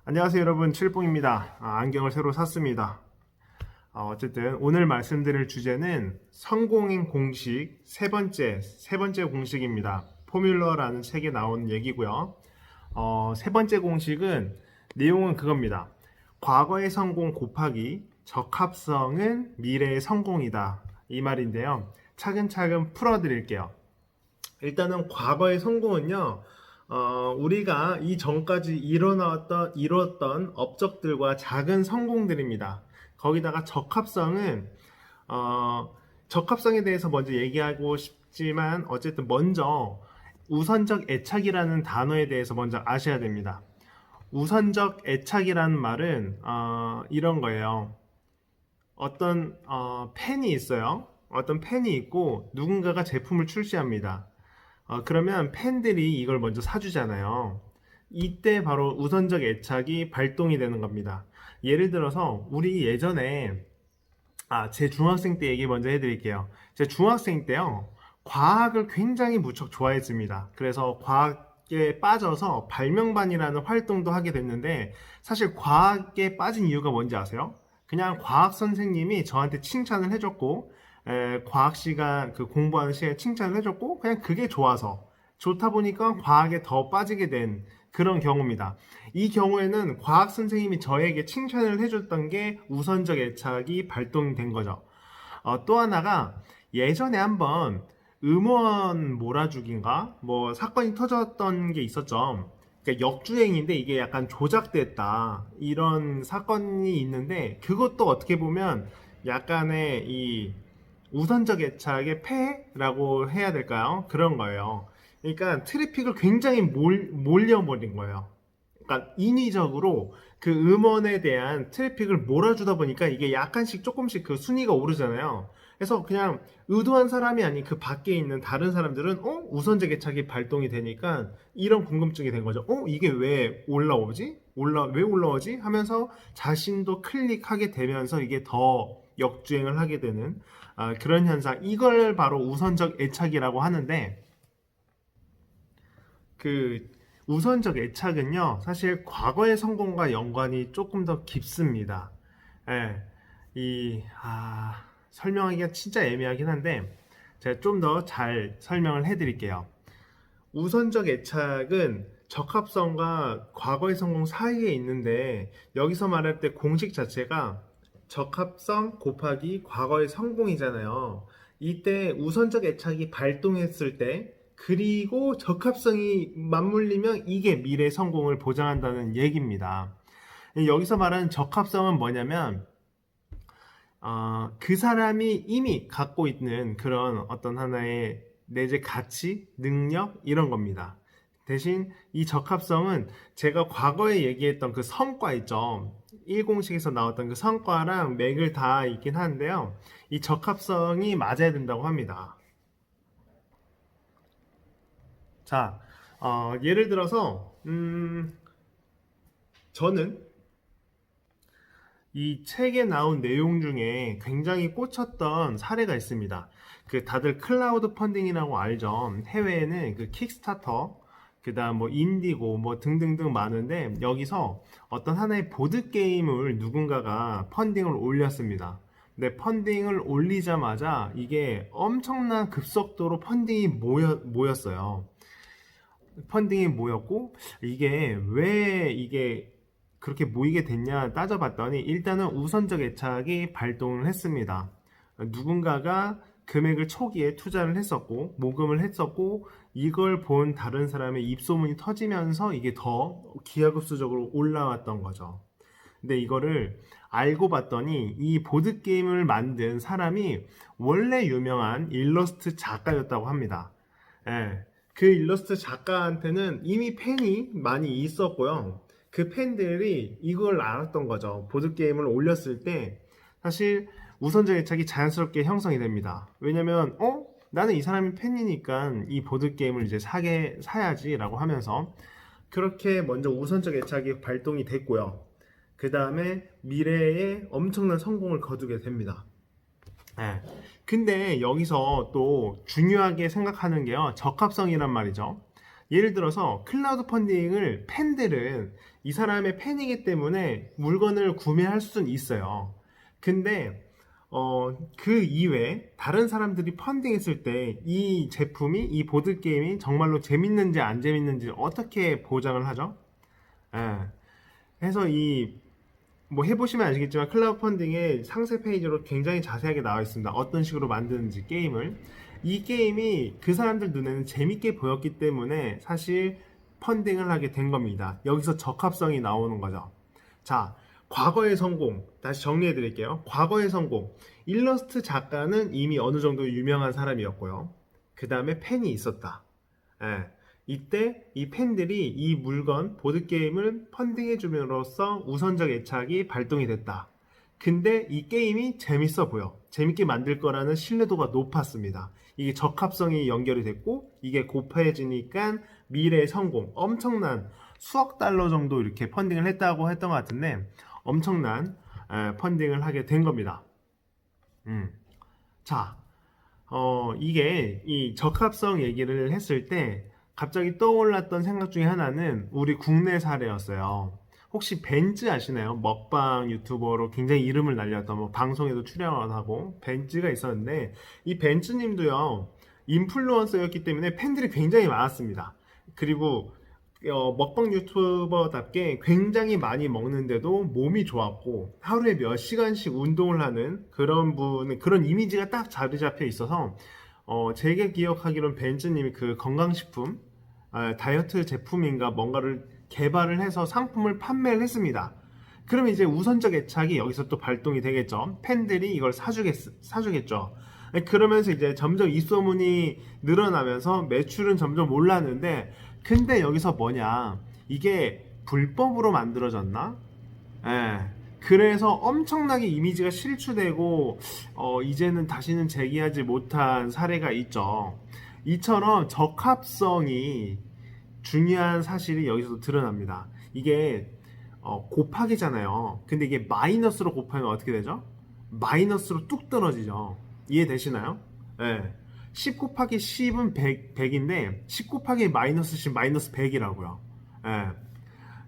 안녕하세요 여러분, 칠봉입니다. 안경을 새로 샀습니다. 어쨌든 오늘 말씀드릴 주제는 성공인 공식 세 번째 공식입니다. 포뮬러라는 책에 나온 얘기고요. 세 번째 공식은 내용은 그겁니다. 과거의 성공 곱하기 적합성은 미래의 성공이다, 이 말인데요. 차근차근 풀어드릴게요. 일단은 과거의 성공은요, 우리가 이전까지 이루었던 업적들과 작은 성공들입니다. 거기다가 적합성에 대해서 먼저 얘기하고 싶지만, 어쨌든 먼저 우선적 애착이라는 단어에 대해서 먼저 아셔야 됩니다. 우선적 애착이라는 말은 이런 거예요. 어떤 팬이 있어요. 어떤 팬이 있고 누군가가 제품을 출시합니다. 그러면 팬들이 이걸 먼저 사주잖아요. 이때 바로 우선적 애착이 발동이 되는 겁니다. 예를 들어서 우리 예전에 제 중학생 때 얘기 먼저 해드릴게요. 제 중학생 때요, 과학을 굉장히 무척 좋아했습니다. 그래서 과학에 빠져서 발명반이라는 활동도 하게 됐는데, 사실 과학에 빠진 이유가 뭔지 아세요? 그냥 과학 선생님이 저한테 칭찬을 해줬고, 과학 시간, 그 공부하는 시간에 칭찬을 해줬고, 그냥 그게 좋아서, 좋다 보니까 과학에 더 빠지게 된 그런 경우입니다. 이 경우에는 과학 선생님이 저에게 칭찬을 해줬던 게 우선적 애착이 발동된 거죠. 또 하나가, 예전에 한번 음원 몰아주기인가 뭐 사건이 터졌던 게 있었죠. 그러니까 역주행인데 이게 약간 조작됐다, 이런 사건이 있는데, 그것도 어떻게 보면 약간의 이 우선적 애착의 폐해라고 해야 될까요? 그런 거예요. 그러니까 트래픽을 굉장히 몰려버린 거예요. 그러니까 인위적으로 그 음원에 대한 트래픽을 몰아주다 보니까 이게 약간씩 조금씩 그 순위가 오르잖아요. 그래서 그냥 의도한 사람이 아닌 그 밖에 있는 다른 사람들은 우선적 애착이 발동이 되니까 이런 궁금증이 된 거죠. 이게 왜 올라오지? 왜 올라오지? 하면서 자신도 클릭하게 되면서 이게 더 역주행을 하게 되는 그런 현상. 이걸 바로 우선적 애착이라고 하는데, 그 우선적 애착은요, 사실 과거의 성공과 연관이 조금 더 깊습니다. 예, 설명하기가 진짜 애매하긴 한데, 제가 좀 더 잘 설명을 해드릴게요. 우선적 애착은 적합성과 과거의 성공 사이에 있는데, 여기서 말할 때 공식 자체가 적합성 곱하기 과거의 성공이잖아요. 이때 우선적 애착이 발동했을 때, 그리고 적합성이 맞물리면 이게 미래 성공을 보장한다는 얘기입니다. 여기서 말하는 적합성은 뭐냐면, 그 사람이 이미 갖고 있는 그런 어떤 하나의 내재 가치, 능력, 이런 겁니다. 대신 이 적합성은 제가 과거에 얘기했던 그 성과 있죠. 1공식에서 나왔던 그 성과랑 맥을 다 있긴 한데요. 이 적합성이 맞아야 된다고 합니다. 자, 예를 들어서, 저는 이 책에 나온 내용 중에 굉장히 꽂혔던 사례가 있습니다. 그 다들 클라우드 펀딩이라고 알죠? 해외에는 그 킥스타터, 그다음 뭐 인디고 뭐 등등등 많은데, 여기서 어떤 하나의 보드 게임을 누군가가 펀딩을 올렸습니다. 근데 펀딩을 올리자마자 이게 엄청난 급속도로 펀딩이 모였어요. 펀딩이 모였고, 이게 왜 이게 그렇게 모이게 됐냐 따져봤더니, 일단은 우선적 애착이 발동을 했습니다. 누군가가 금액을 초기에 투자를 했었고 모금을 했었고, 이걸 본 다른 사람의 입소문이 터지면서 이게 더 기하급수적으로 올라왔던 거죠. 근데 이거를 알고 봤더니 이 보드게임을 만든 사람이 원래 유명한 일러스트 작가였다고 합니다. 예, 그 일러스트 작가한테는 이미 팬이 많이 있었고요. 그 팬들이 이걸 알았던 거죠. 보드게임을 올렸을 때 사실 우선적 애착이 자연스럽게 형성이 됩니다. 왜냐면 나는 이 사람이 팬이니까 이 보드게임을 이제 사야지 라고 하면서, 그렇게 먼저 우선적 애착이 발동이 됐고요. 그 다음에 미래에 엄청난 성공을 거두게 됩니다. 예. 근데 여기서 또 중요하게 생각하는 게요, 적합성이란 말이죠. 예를 들어서 클라우드 펀딩을 팬들은 이 사람의 팬이기 때문에 물건을 구매할 수는 있어요. 근데 그 이외에 다른 사람들이 펀딩했을 때 이 제품이 이 보드 게임이 정말로 재밌는지 안 재밌는지 어떻게 보장을 하죠? 예. 해서 이 뭐 해보시면 아시겠지만 클라우드 펀딩의 상세 페이지로 굉장히 자세하게 나와 있습니다. 어떤 식으로 만드는지 게임을. 이 게임이 그 사람들 눈에는 재밌게 보였기 때문에 사실 펀딩을 하게 된 겁니다. 여기서 적합성이 나오는 거죠. 자, 과거의 성공. 다시 정리해 드릴게요. 과거의 성공. 일러스트 작가는 이미 어느 정도 유명한 사람이었고요. 그 다음에 팬이 있었다. 예. 이때 이 팬들이 이 물건, 보드게임을 펀딩해 줌으로써 우선적 애착이 발동이 됐다. 근데 이 게임이 재밌어 보여. 재밌게 만들 거라는 신뢰도가 높았습니다. 이게 적합성이 연결이 됐고, 이게 곱해지니까 미래의 성공, 엄청난 수억 달러 정도 이렇게 펀딩을 했다고 했던 것 같은데, 엄청난 펀딩을 하게 된 겁니다. 자, 이게 이 적합성 얘기를 했을 때 갑자기 떠올랐던 생각 중에 하나는 우리 국내 사례였어요. 혹시 벤츠 아시나요? 먹방 유튜버로 굉장히 이름을 날렸던 뭐 방송에도 출연하고 벤츠가 있었는데 이 벤츠님도요 인플루언서였기 때문에 팬들이 굉장히 많았습니다. 그리고 먹방 유튜버답게 굉장히 많이 먹는데도 몸이 좋았고 하루에 몇 시간씩 운동을 하는 그런 분, 그런 이미지가 딱 자리 잡혀 있어서 제가 기억하기로는 벤츠님이 그 건강식품 다이어트 제품인가 뭔가를 개발을 해서 상품을 판매를 했습니다. 그러면 이제 우선적 애착이 여기서 또 발동이 되겠죠. 팬들이 이걸 사주겠죠. 그러면서 이제 점점 입소문이 늘어나면서 매출은 점점 올랐는데 근데 여기서 뭐냐, 이게 불법으로 만들어졌나? 예. 그래서 엄청나게 이미지가 실추되고 이제는 다시는 재기하지 못한 사례가 있죠. 이처럼 적합성이 중요한 사실이 여기서 드러납니다. 이게 곱하기잖아요. 근데 이게 마이너스로 곱하면 어떻게 되죠? 마이너스로 뚝 떨어지죠. 이해되시나요? 예. 10 곱하기 10은 100인데 10 곱하기 마이너스 10 마이너스 100이라고요. 예.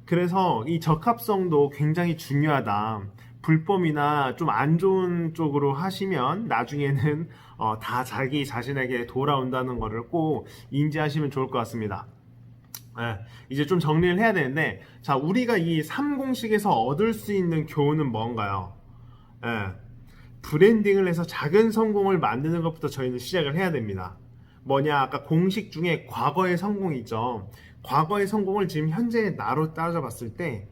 그래서 이 적합성도 굉장히 중요하다. 불법이나 좀 안 좋은 쪽으로 하시면 나중에는 다 자기 자신에게 돌아온다는 것을 꼭 인지하시면 좋을 것 같습니다. 예, 이제 좀 정리를 해야 되는데, 자, 우리가 이 3공식에서 얻을 수 있는 교훈은 뭔가요? 예, 브랜딩을 해서 작은 성공을 만드는 것부터 저희는 시작을 해야 됩니다. 뭐냐, 아까 공식 중에 과거의 성공이 있죠. 과거의 성공을 지금 현재의 나로 따져봤을 때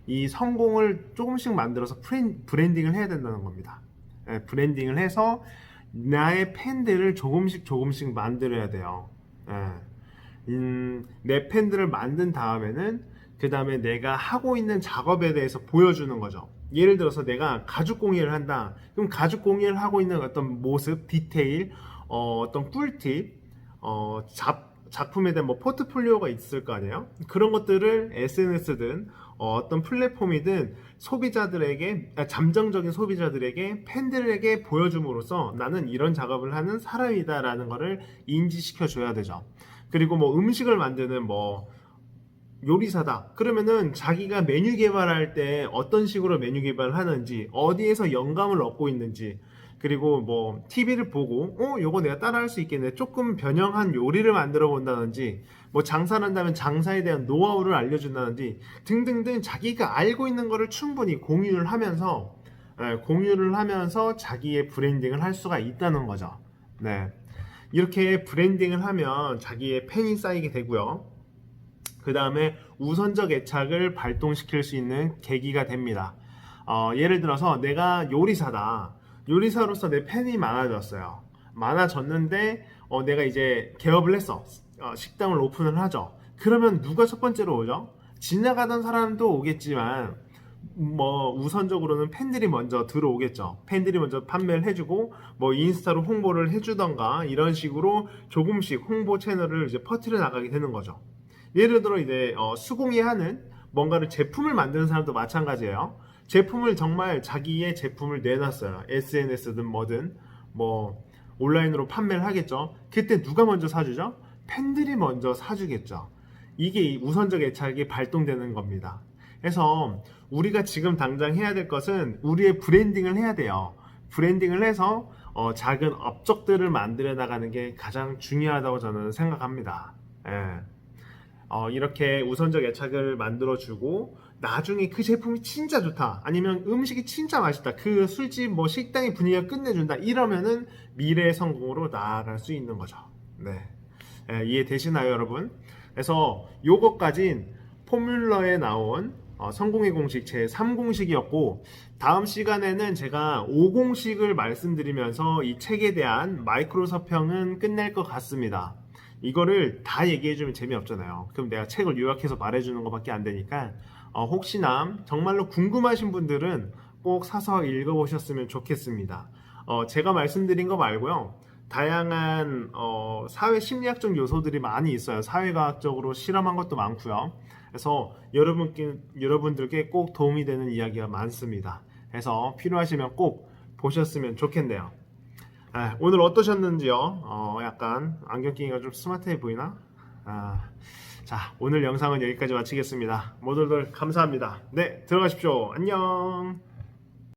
이 성공을 조금씩 만들어서 브랜딩을 해야 된다는 겁니다. 예, 브랜딩을 해서 나의 팬들을 조금씩 만들어야 돼요. 예. 내 팬들을 만든 다음에는 그 다음에 내가 하고 있는 작업에 대해서 보여주는 거죠. 예를 들어서 내가 가죽 공예를 한다. 그럼 가죽 공예를 하고 있는 어떤 모습, 디테일, 어떤 꿀팁, 작품에 대한 뭐 포트폴리오가 있을 거 아니에요? 그런 것들을 SNS든 어떤 플랫폼이든 소비자들에게, 잠정적인 소비자들에게, 팬들에게 보여줌으로써 나는 이런 작업을 하는 사람이다라는 것을 인지시켜 줘야 되죠. 그리고 뭐 음식을 만드는 뭐 요리사다. 그러면은 자기가 메뉴 개발할 때 어떤 식으로 메뉴 개발을 하는지, 어디에서 영감을 얻고 있는지, 그리고 뭐 TV를 보고 요거 내가 따라할 수 있겠네, 조금 변형한 요리를 만들어 본다든지, 뭐 장사를 한다면 장사에 대한 노하우를 알려준다든지 등등등 자기가 알고 있는 거를 충분히 공유를 하면서 자기의 브랜딩을 할 수가 있다는 거죠. 네. 이렇게 브랜딩을 하면 자기의 팬이 쌓이게 되고요. 그 다음에 우선적 애착을 발동시킬 수 있는 계기가 됩니다. 예를 들어서 내가 요리사다. 요리사로서 내 팬이 많아졌어요. 많아졌는데 내가 이제 개업을 했어. 식당을 오픈을 하죠. 그러면 누가 첫 번째로 오죠? 지나가던 사람도 오겠지만 뭐 우선적으로는 팬들이 먼저 들어오겠죠. 팬들이 먼저 판매를 해주고 뭐 인스타로 홍보를 해주던가 이런 식으로 조금씩 홍보 채널을 이제 퍼뜨려 나가게 되는 거죠. 예를 들어 이제 수공예 하는 뭔가를 제품을 만드는 사람도 마찬가지예요. 제품을 정말 자기의 제품을 내놨어요. SNS든 뭐든 뭐 온라인으로 판매를 하겠죠. 그때 누가 먼저 사주죠? 팬들이 먼저 사주겠죠. 이게 이 우선적 애착이 발동되는 겁니다. 그래서 우리가 지금 당장 해야 될 것은 우리의 브랜딩을 해야 돼요. 브랜딩을 해서 작은 업적들을 만들어 나가는 게 가장 중요하다고 저는 생각합니다. 예. 이렇게 우선적 애착을 만들어주고 나중에 그 제품이 진짜 좋다, 아니면 음식이 진짜 맛있다, 그 술집 뭐 식당의 분위기가 끝내준다, 이러면은 미래의 성공으로 나아갈 수 있는 거죠. 네. 이해되시나요, 여러분? 그래서 요것까진 포뮬러에 나온 성공의 공식 제 3공식이었고, 다음 시간에는 제가 5공식을 말씀드리면서 이 책에 대한 마이크로 서평은 끝낼 것 같습니다. 이거를 다 얘기해주면 재미없잖아요. 그럼 내가 책을 요약해서 말해주는 것밖에 안 되니까 혹시나 정말로 궁금하신 분들은 꼭 사서 읽어보셨으면 좋겠습니다. 제가 말씀드린 거 말고요, 다양한 사회 심리학적 요소들이 많이 있어요. 사회과학적으로 실험한 것도 많고요. 그래서 여러분들께 꼭 도움이 되는 이야기가 많습니다. 그래서 필요하시면 꼭 보셨으면 좋겠네요. 오늘 어떠셨는지요? 약간 안경 끼기가 좀 스마트해 보이나? 자, 오늘 영상은 여기까지 마치겠습니다. 모두들 감사합니다. 네, 들어가십시오. 안녕.